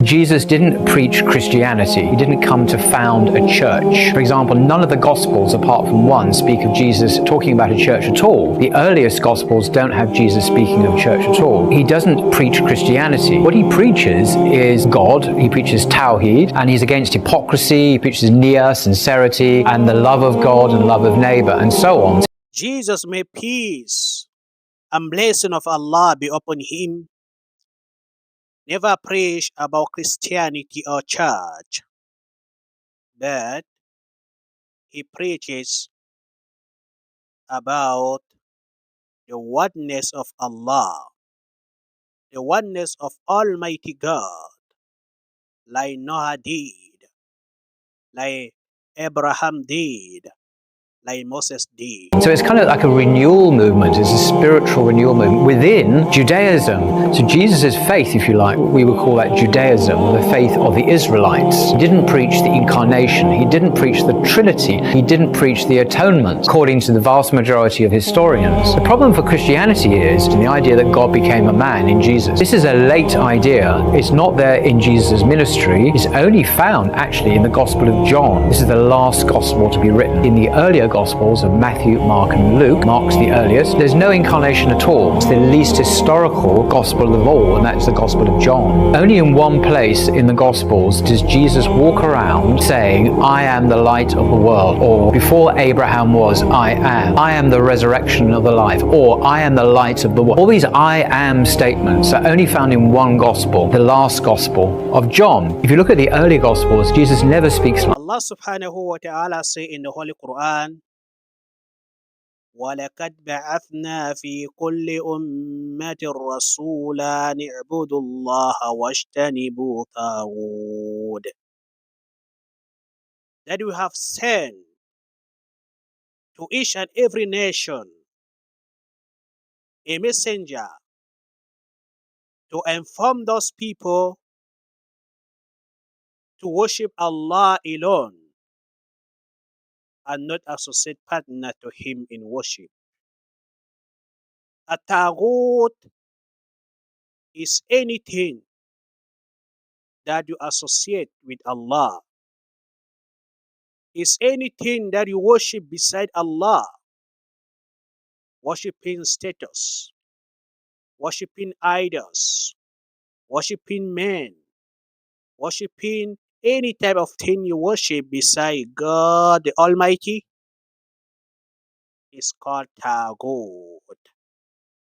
Jesus didn't preach Christianity. He didn't come to found a church. For example, none of the Gospels, apart from one, speak of Jesus talking about a church at all. The earliest Gospels don't have Jesus speaking of a church at all. He doesn't preach Christianity. What he preaches is God. He preaches Tawheed, and he's against hypocrisy. He preaches Nia, sincerity, and the love of God and love of neighbor, and so on. Jesus, may peace and blessing of Allah be upon him, never preach about Christianity or church, but he preaches about the oneness of Allah, the oneness of Almighty God, like Noah did, like Abraham did, like Moses did. So it's kind of like a renewal movement. It's a spiritual renewal movement within Judaism. So Jesus' faith, if you like, we would call that Judaism, the faith of the Israelites. He didn't preach the incarnation. He didn't preach the Trinity. He didn't preach the atonement, according to the vast majority of historians. The problem for Christianity is the idea that God became a man in Jesus. This is a late idea. It's not there in Jesus' ministry. It's only found actually in the Gospel of John. This is the last Gospel to be written. In the earlier Gospels of Matthew, Mark, and Luke, Mark's the earliest, there's no incarnation at all. It's the least historical Gospel of all, and that's the Gospel of John. Only in one place in the Gospels does Jesus walk around saying, I am the light of the world, or before Abraham was, I am the resurrection of the life, or I am the light of the world. All these I am statements are only found in one Gospel, the last Gospel of John. If you look at the early Gospels, Jesus never speaks like Allah subhanahu wa ta'ala say in the Holy Quran, وَلَقَدْ بَعَثْنَا فِي كُلِّ أُمَّةٍ رَسُولًا أَنِ اعْبُدُوا اللَّهَ وَاجْتَنِبُوا الطَّاغُوتَ. That we have sent to each and every nation a messenger to inform those people to worship Allah alone and not associate partner to him in worship. A taghut is anything that you associate with Allah. Is anything that you worship beside Allah. Worshipping status, worshipping idols, worshipping men, worshipping any type of thing you worship beside God the Almighty is called taghut.